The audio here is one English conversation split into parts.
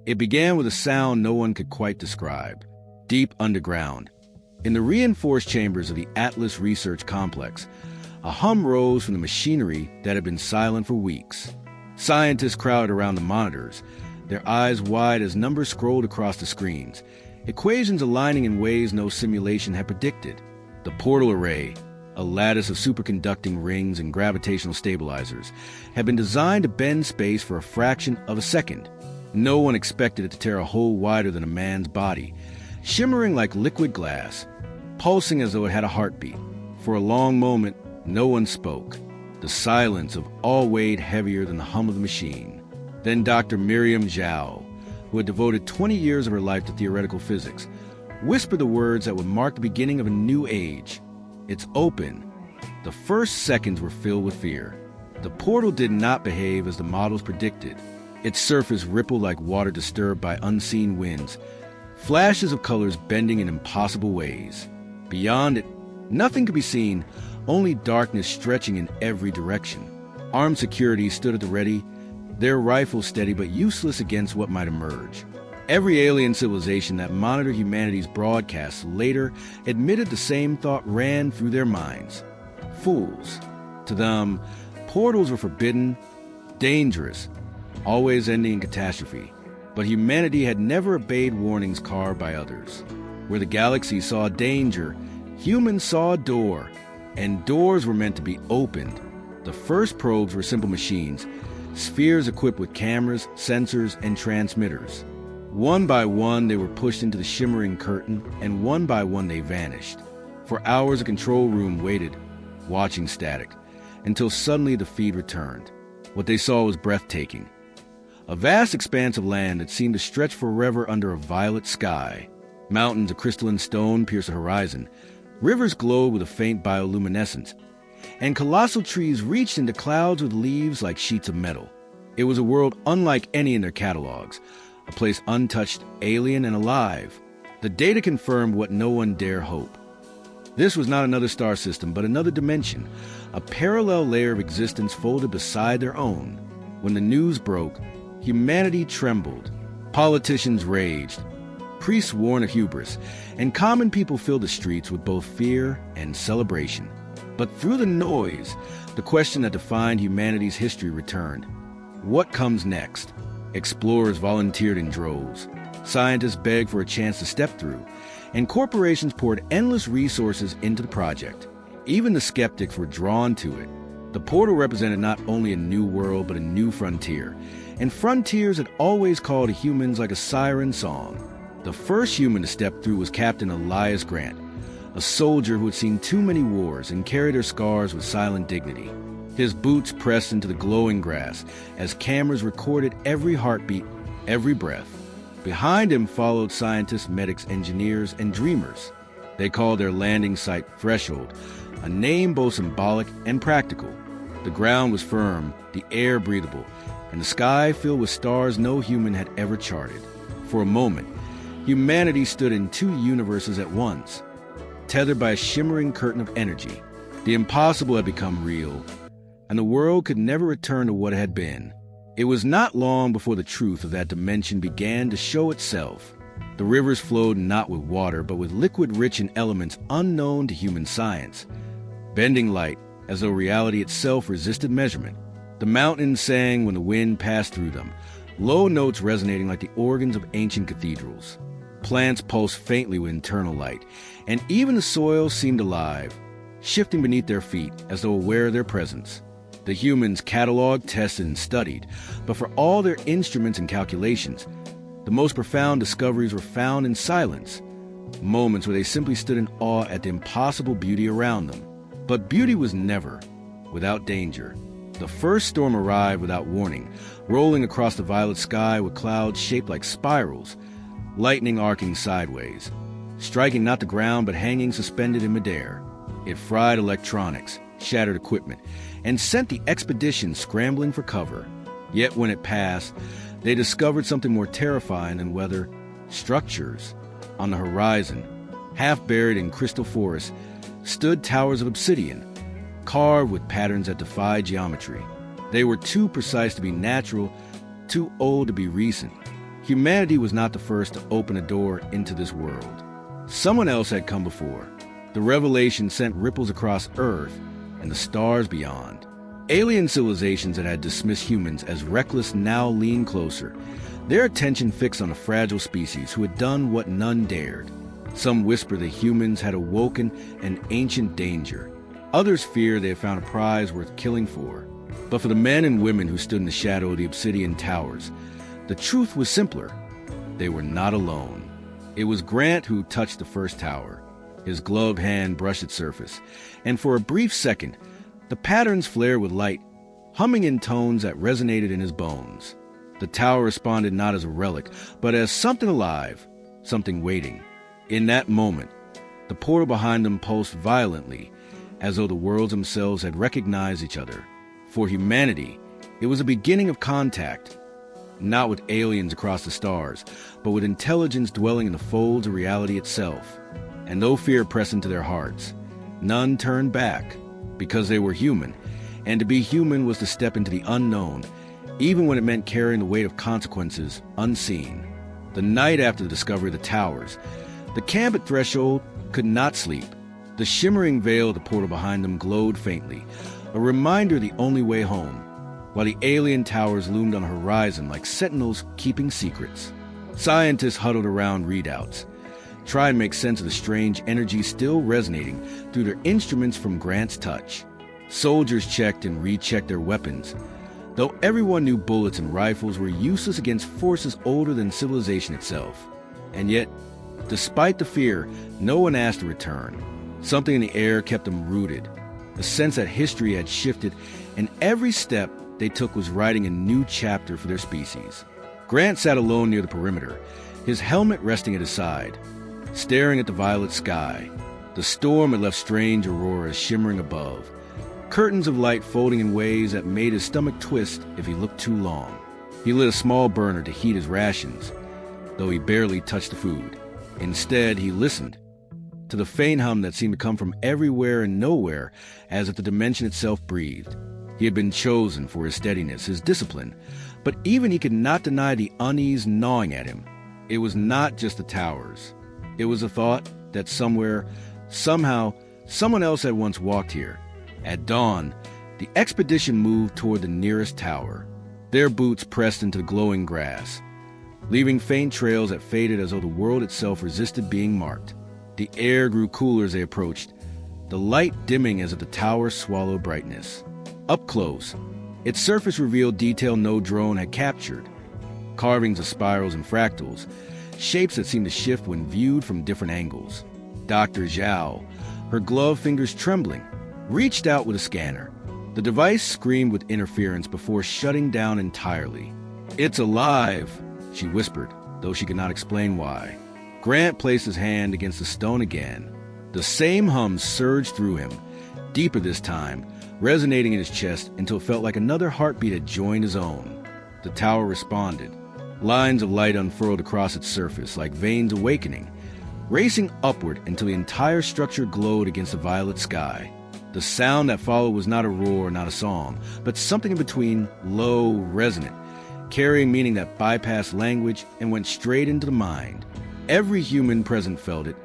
It began with a sound no one could quite describe, deep underground. In the reinforced chambers of the Atlas Research Complex, a hum rose from the machinery that had been silent for weeks. Scientists crowded around the monitors, their eyes wide as numbers scrolled across the screens, equations aligning in ways no simulation had predicted. The portal array, a lattice of superconducting rings and gravitational stabilizers, had been designed to bend space for a fraction of a second. No one expected it to tear a hole wider than a man's body, shimmering like liquid glass, pulsing as though it had a heartbeat. For a long moment, no one spoke. The silence of all weighed heavier than the hum of the machine. Then Dr. Miriam Zhao, who had devoted 20 years of her life to theoretical physics, whispered the words that would mark the beginning of a new age. "It's open." The first seconds were filled with fear. The portal did not behave as the models predicted. Its surface rippled like water disturbed by unseen winds, flashes of colors bending in impossible ways. Beyond it, nothing could be seen, only darkness stretching in every direction. Armed security stood at the ready, their rifles steady but useless against what might emerge. Every alien civilization that monitored humanity's broadcasts later admitted the same thought ran through their minds. Fools. To them, portals were forbidden, dangerous, always ending in catastrophe. But humanity had never obeyed warnings carved by others. Where the galaxy saw danger, humans saw a door, and doors were meant to be opened. The first probes were simple machines, spheres equipped with cameras, sensors, and transmitters. One by one, they were pushed into the shimmering curtain, and one by one they vanished. For hours, the control room waited, watching static, until suddenly the feed returned. What they saw was breathtaking. A vast expanse of land that seemed to stretch forever under a violet sky. Mountains of crystalline stone pierced the horizon. Rivers glowed with a faint bioluminescence, and colossal trees reached into clouds with leaves like sheets of metal. It was a world unlike any in their catalogs, a place untouched, alien, and alive. The data confirmed what no one dare hope. This was not another star system, but another dimension, a parallel layer of existence folded beside their own. When the news broke, humanity trembled. Politicians raged. Priests warned of hubris, and common people filled the streets with both fear and celebration. But through the noise, the question that defined humanity's history returned. What comes next? Explorers volunteered in droves. Scientists begged for a chance to step through, and corporations poured endless resources into the project. Even the skeptics were drawn to it. The portal represented not only a new world, but a new frontier, and frontiers had always called to humans like a siren song. The first human to step through was Captain Elias Grant, a soldier who had seen too many wars and carried her scars with silent dignity. His boots pressed into the glowing grass as cameras recorded every heartbeat, every breath. Behind him followed scientists, medics, engineers, and dreamers. They called their landing site Threshold, a name both symbolic and practical. The ground was firm, the air breathable, and the sky filled with stars no human had ever charted. For a moment, humanity stood in two universes at once, tethered by a shimmering curtain of energy. The impossible had become real, and the world could never return to what it had been. It was not long before the truth of that dimension began to show itself. The rivers flowed not with water, but with liquid rich in elements unknown to human science, bending light as though reality itself resisted measurement. The mountains sang when the wind passed through them, low notes resonating like the organs of ancient cathedrals. Plants pulsed faintly with internal light, and even the soil seemed alive, shifting beneath their feet as though aware of their presence. The humans cataloged, tested, and studied, but for all their instruments and calculations, the most profound discoveries were found in silence, moments where they simply stood in awe at the impossible beauty around them. But beauty was never without danger. The first storm arrived without warning, rolling across the violet sky with clouds shaped like spirals, lightning arcing sideways, striking not the ground but hanging suspended in midair. It fried electronics, shattered equipment, and sent the expedition scrambling for cover. Yet when it passed, they discovered something more terrifying than weather: structures. On the horizon, half buried in crystal forests, stood towers of obsidian, carved with patterns that defied geometry. They were too precise to be natural, too old to be recent. Humanity was not the first to open a door into this world. Someone else had come before. The revelation sent ripples across Earth and the stars beyond. Alien civilizations that had dismissed humans as reckless now leaned closer, their attention fixed on a fragile species who had done what none dared. Some whisper that humans had awoken an ancient danger. Others fear they had found a prize worth killing for. But for the men and women who stood in the shadow of the obsidian towers, the truth was simpler. They were not alone. It was Grant who touched the first tower. His gloved hand brushed its surface, and for a brief second, the patterns flared with light, humming in tones that resonated in his bones. The tower responded not as a relic, but as something alive, something waiting. In that moment, the portal behind them pulsed violently, as though the worlds themselves had recognized each other. For humanity, it was a beginning of contact, not with aliens across the stars, but with intelligence dwelling in the folds of reality itself. And though fear pressed into their hearts, none turned back, because they were human, and to be human was to step into the unknown, even when it meant carrying the weight of consequences unseen. The night after the discovery of the towers, the camp at Threshold could not sleep. The shimmering veil of the portal behind them glowed faintly, a reminder of the only way home, while the alien towers loomed on the horizon like sentinels keeping secrets. Scientists huddled around readouts, trying to make sense of the strange energy still resonating through their instruments from Grant's touch. Soldiers checked and rechecked their weapons, though everyone knew bullets and rifles were useless against forces older than civilization itself. And yet, despite the fear, no one asked to return. Something in the air kept them rooted, a sense that history had shifted, and every step they took was writing a new chapter for their species. Grant sat alone near the perimeter, his helmet resting at his side, staring at the violet sky. The storm had left strange auroras shimmering above, curtains of light folding in ways that made his stomach twist if he looked too long. He lit a small burner to heat his rations, though he barely touched the food. Instead, he listened to the faint hum that seemed to come from everywhere and nowhere, as if the dimension itself breathed. He had been chosen for his steadiness, his discipline, but even he could not deny the unease gnawing at him. It was not just the towers. It was a thought that somewhere, somehow, someone else had once walked here. At dawn, the expedition moved toward the nearest tower. Their boots pressed into the glowing grass, leaving faint trails that faded as though the world itself resisted being marked. The air grew cooler as they approached, the light dimming as if the tower swallowed brightness. Up close, its surface revealed detail no drone had captured. Carvings of spirals and fractals, shapes that seemed to shift when viewed from different angles. Dr. Zhao, her gloved fingers trembling, reached out with a scanner. The device screamed with interference before shutting down entirely. "It's alive," she whispered, though she could not explain why. Grant placed his hand against the stone again. The same hum surged through him, deeper this time, resonating in his chest until it felt like another heartbeat had joined his own. The tower responded. Lines of light unfurled across its surface like veins awakening, racing upward until the entire structure glowed against the violet sky. The sound that followed was not a roar, not a song, but something in between, low, resonant, carrying meaning that bypassed language and went straight into the mind. Every human present felt it,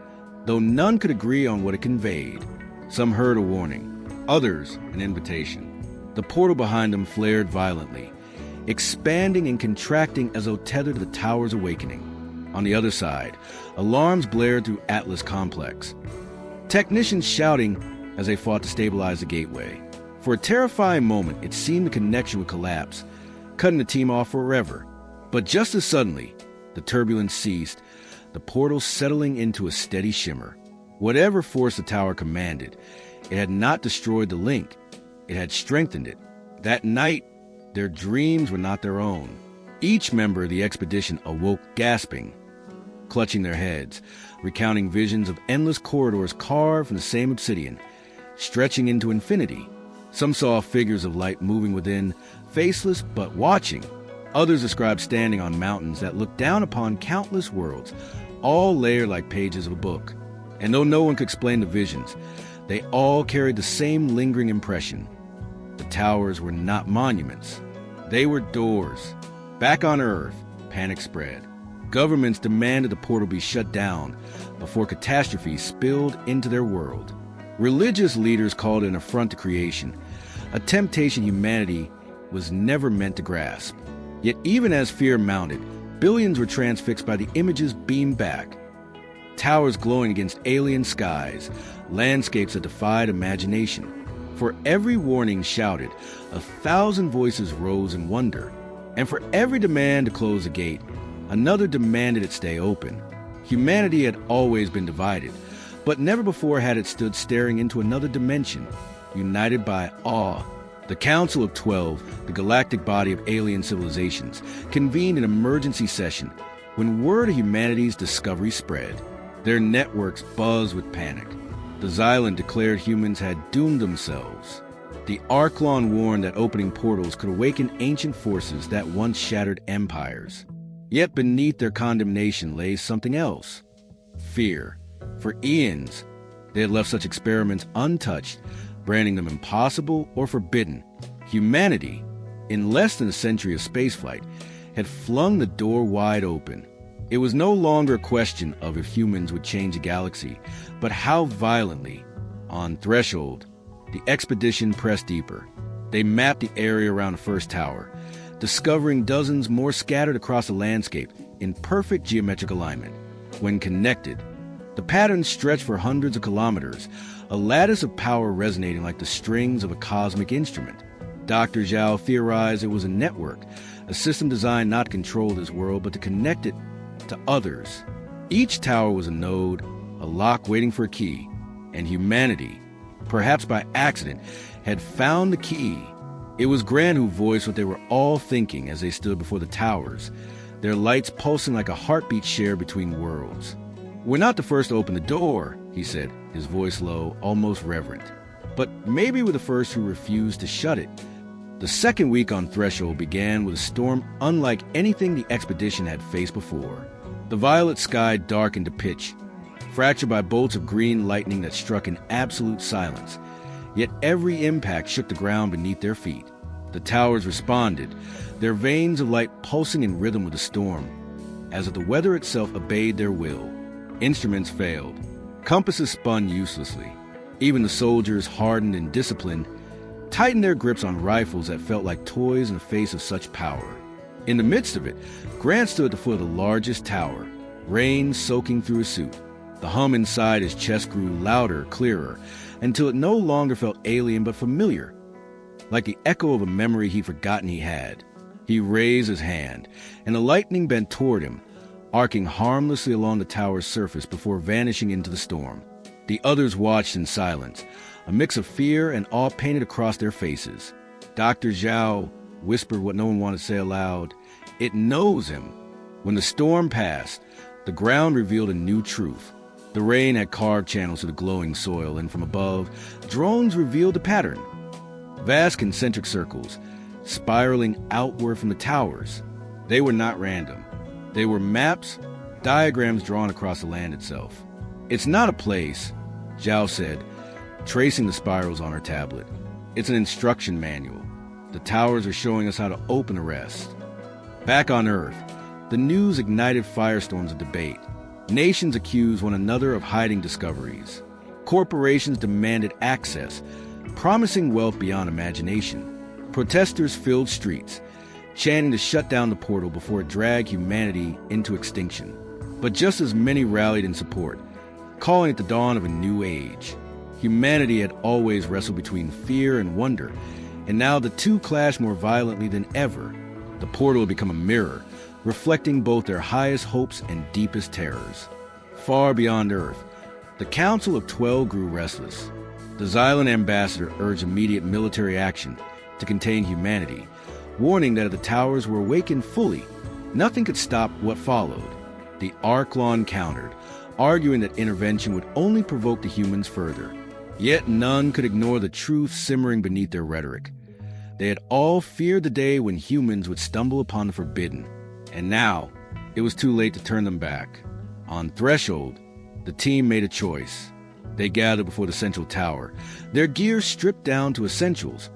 though none could agree on what it conveyed. Some heard a warning, others an invitation. The portal behind them flared violently, expanding and contracting as though tethered to the tower's awakening. On the other side, alarms blared through Atlas Complex, technicians shouting as they fought to stabilize the gateway. For a terrifying moment, it seemed the connection would collapse, cutting the team off forever. But just as suddenly, the turbulence ceased, the portal settling into a steady shimmer. Whatever force the tower commanded, it had not destroyed the link. It had strengthened it. That night, their dreams were not their own. Each member of the expedition awoke gasping, clutching their heads, recounting visions of endless corridors carved from the same obsidian, stretching into infinity. Some saw figures of light moving within, faceless but watching. Others described standing on mountains that looked down upon countless worlds, all layered like pages of a book. And though no one could explain the visions, they all carried the same lingering impression. The towers were not monuments. They were doors. Back on Earth, panic spread. Governments demanded the portal be shut down before catastrophe spilled into their world. Religious leaders called it an affront to creation, a temptation humanity was never meant to grasp. Yet even as fear mounted, billions were transfixed by the images beamed back. Towers glowing against alien skies, landscapes that defied imagination. For every warning shouted, 1,000 voices rose in wonder. And for every demand to close the gate, another demanded it stay open. Humanity had always been divided, but never before had it stood staring into another dimension, united by awe. The Council of 12, the galactic body of alien civilizations, convened an emergency session when word of humanity's discovery spread. Their networks buzzed with panic. The Xylan declared humans had doomed themselves. The Arklon warned that opening portals could awaken ancient forces that once shattered empires. Yet beneath their condemnation lay something else. Fear. For eons, they had left such experiments untouched, branding them impossible or forbidden. Humanity, in less than a century of spaceflight, had flung the door wide open. It was no longer a question of if humans would change the galaxy, but how violently. On Threshold, the expedition pressed deeper. They mapped the area around the first tower, discovering dozens more scattered across the landscape in perfect geometric alignment. When connected, the patterns stretched for hundreds of kilometers, a lattice of power resonating like the strings of a cosmic instrument. Dr. Zhao theorized it was a network, a system designed not to control this world but to connect it to others. Each tower was a node, a lock waiting for a key, and humanity, perhaps by accident, had found the key. It was Grant who voiced what they were all thinking as they stood before the towers, their lights pulsing like a heartbeat shared between worlds. "We're not the first to open the door," he said, his voice low, almost reverent. "But maybe we're the first who refused to shut it." The second week on Threshold began with a storm unlike anything the expedition had faced before. The violet sky darkened to pitch, fractured by bolts of green lightning that struck in absolute silence. Yet every impact shook the ground beneath their feet. The towers responded, their veins of light pulsing in rhythm with the storm, as if the weather itself obeyed their will. Instruments failed. Compasses spun uselessly. Even the soldiers, hardened and disciplined, tightened their grips on rifles that felt like toys in the face of such power. In the midst of it, Grant stood at the foot of the largest tower, rain soaking through his suit. The hum inside his chest grew louder, clearer, until it no longer felt alien but familiar, like the echo of a memory he'd forgotten he had. He raised his hand, and the lightning bent toward him, arcing harmlessly along the tower's surface before vanishing into the storm. The others watched in silence, a mix of fear and awe painted across their faces. Dr. Zhao whispered what no one wanted to say aloud. It knows him. When the storm passed, the ground revealed a new truth. The rain had carved channels to the glowing soil, and from above, drones revealed the pattern. Vast concentric circles, spiraling outward from the towers. They were not random. They were maps, diagrams drawn across the land itself. "It's not a place," Zhao said, tracing the spirals on her tablet. "It's an instruction manual. The towers are showing us how to open the rest." Back on Earth, the news ignited firestorms of debate. Nations accused one another of hiding discoveries. Corporations demanded access, promising wealth beyond imagination. Protesters filled streets, chanting to shut down the portal before it dragged humanity into extinction. But just as many rallied in support, calling it the dawn of a new age. Humanity had always wrestled between fear and wonder, and now the two clashed more violently than ever. The portal had become a mirror, reflecting both their highest hopes and deepest terrors. Far beyond Earth, the Council of 12 grew restless. The Xylan ambassador urged immediate military action to contain humanity, warning that if the towers were awakened fully, nothing could stop what followed. The Arklon countered, arguing that intervention would only provoke the humans further. Yet none could ignore the truth simmering beneath their rhetoric. They had all feared the day when humans would stumble upon the forbidden. And now, it was too late to turn them back. On Threshold, the team made a choice. They gathered before the central tower, their gear stripped down to essentials,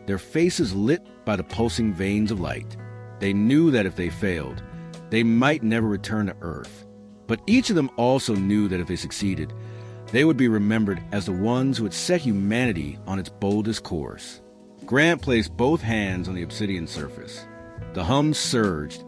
their faces lit by the pulsing veins of light. They knew that if they failed, They might never return to Earth. But each of them also knew that if they succeeded, they would be remembered as the ones who had set humanity on its boldest course. Grant placed both hands on the obsidian surface. The hums surged,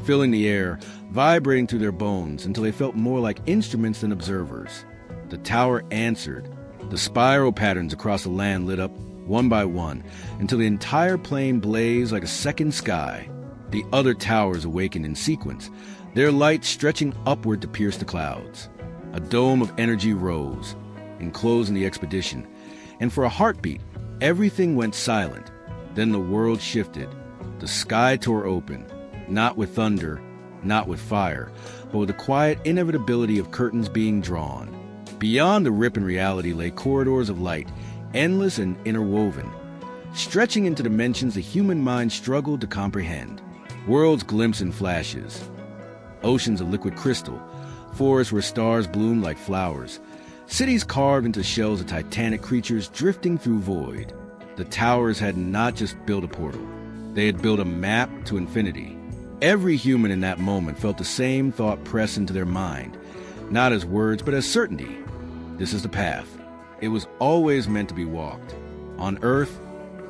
filling the air, vibrating through their bones until they felt more like instruments than observers. The tower answered. The spiral patterns across the land lit up one by one until the entire plain blazed like a second sky. The other towers awakened in sequence, their light stretching upward to pierce the clouds. A dome of energy rose, enclosing the expedition, and for a heartbeat, everything went silent. Then the world shifted. The sky tore open, not with thunder, not with fire, but with the quiet inevitability of curtains being drawn. Beyond the rip in reality lay corridors of light, endless and interwoven, stretching into dimensions the human mind struggled to comprehend. Worlds glimpsed in flashes, oceans of liquid crystal, forests where stars bloomed like flowers, cities carved into shells of titanic creatures drifting through void. The towers had not just built a portal, they had built a map to infinity. Every human in that moment felt the same thought press into their mind, not as words but as certainty. This is the path. It was always meant to be walked. On Earth,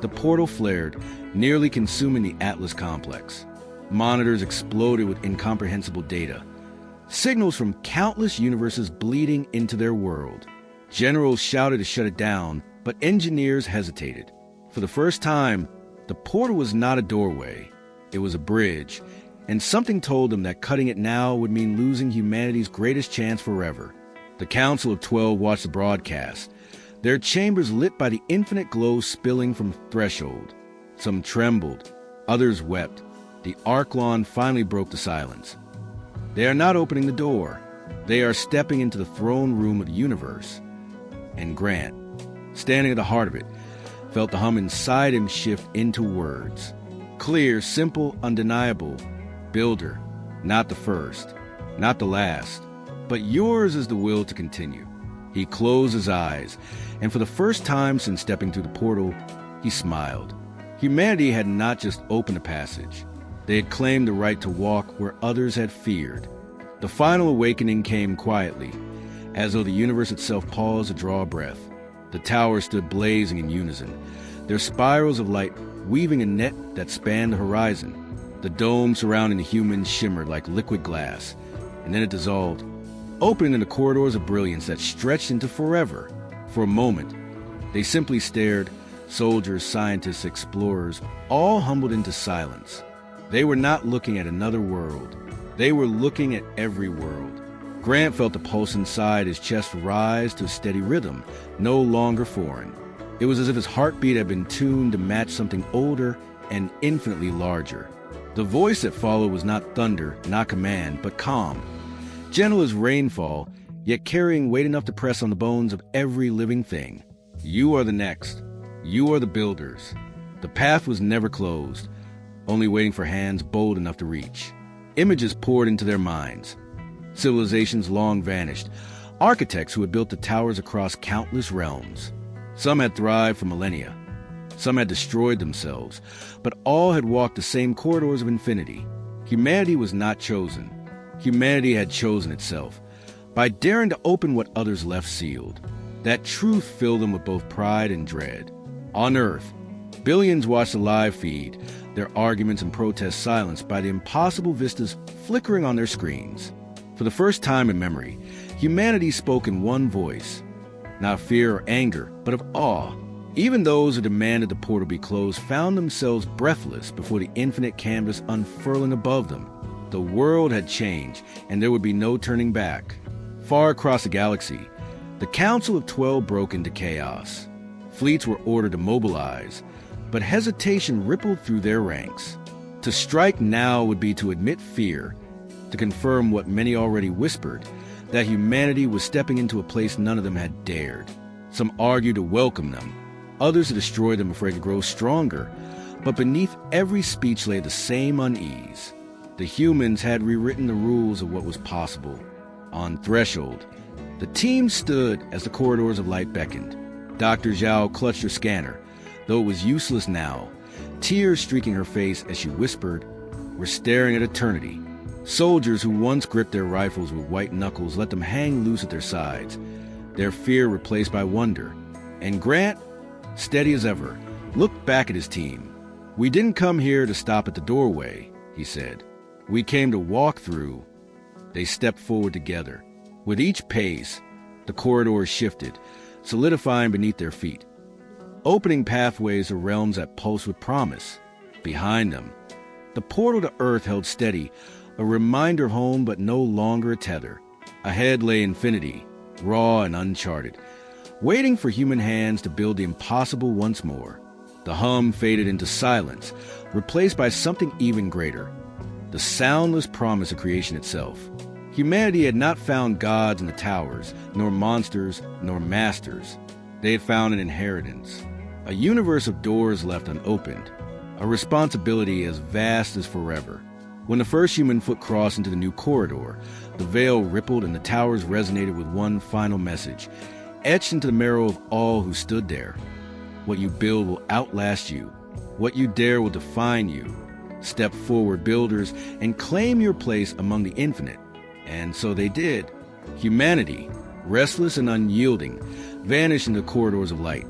the portal flared, nearly consuming the Atlas complex. Monitors exploded with incomprehensible data. Signals from countless universes bleeding into their world. Generals shouted to shut it down, but engineers hesitated. For the first time, the portal was not a doorway. It was a bridge, and something told them that cutting it now would mean losing humanity's greatest chance forever. The Council of 12 watched the broadcast, their chambers lit by the infinite glow spilling from the threshold. Some trembled, others wept. The Archlon finally broke the silence. They are not opening the door. They are stepping into the throne room of the universe. And Grant, standing at the heart of it, felt the hum inside him shift into words. Clear, simple, undeniable. Builder, not the first, not the last, but yours is the will to continue. He closed his eyes, and for the first time since stepping through the portal, he smiled. Humanity had not just opened a passage. They had claimed the right to walk where others had feared. The final awakening came quietly, as though the universe itself paused to draw a breath. The towers stood blazing in unison, their spirals of light weaving a net that spanned the horizon. The dome surrounding the humans shimmered like liquid glass, and then it dissolved, opening into corridors of brilliance that stretched into forever. For a moment, they simply stared, soldiers, scientists, explorers, all humbled into silence. They were not looking at another world. They were looking at every world. Grant felt the pulse inside his chest rise to a steady rhythm, no longer foreign. It was as if his heartbeat had been tuned to match something older and infinitely larger. The voice that followed was not thunder, not command, but calm. Gentle as rainfall, yet carrying weight enough to press on the bones of every living thing. You are the next. You are the builders. The path was never closed, only waiting for hands bold enough to reach. Images poured into their minds. Civilizations long vanished. Architects who had built the towers across countless realms. Some had thrived for millennia. Some had destroyed themselves, but all had walked the same corridors of infinity. Humanity was not chosen. Humanity had chosen itself, by daring to open what others left sealed. That truth filled them with both pride and dread. On Earth, billions watched the live feed, their arguments and protests silenced by the impossible vistas flickering on their screens. For the first time in memory, humanity spoke in one voice, not fear or anger, but of awe. Even those who demanded the portal be closed found themselves breathless before the infinite canvas unfurling above them. The world had changed, and there would be no turning back. Far across the galaxy, the Council of 12 broke into chaos. Fleets were ordered to mobilize, but hesitation rippled through their ranks. To strike now would be to admit fear, to confirm what many already whispered, that humanity was stepping into a place none of them had dared. Some argued to welcome them, others to destroy them afraid to grow stronger, but beneath every speech lay the same unease. The humans had rewritten the rules of what was possible. On Threshold, the team stood as the corridors of light beckoned. Dr. Zhao clutched her scanner, though it was useless now, tears streaking her face as she whispered, "We're staring at eternity. Soldiers who once gripped their rifles with white knuckles let them hang loose at their sides, their fear replaced by wonder. And Grant, steady as ever, looked back at his team. "We didn't come here to stop at the doorway," he said. "We came to walk through." They stepped forward together. With each pace, the corridors shifted, solidifying beneath their feet, opening pathways to realms that pulsed with promise. Behind them, the portal to Earth held steady, a reminder of home but no longer a tether. Ahead lay infinity, raw and uncharted, waiting for human hands to build the impossible once more. The hum faded into silence, replaced by something even greater, the soundless promise of creation itself. Humanity had not found gods in the towers, nor monsters, nor masters. They had found an inheritance, a universe of doors left unopened, a responsibility as vast as forever. When the first human foot crossed into the new corridor, the veil rippled and the towers resonated with one final message, etched into the marrow of all who stood there. What you build will outlast you. What you dare will define you. Step forward, builders, and claim your place among the infinite. And so they did. Humanity, restless and unyielding, vanished into the corridors of light.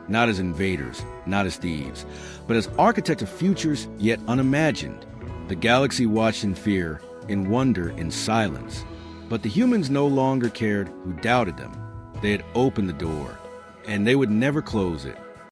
Not as invaders, not as thieves, but as architects of futures yet unimagined. The galaxy watched in fear, in wonder, in silence. But the humans no longer cared who doubted them. They had opened the door, and they would never close it.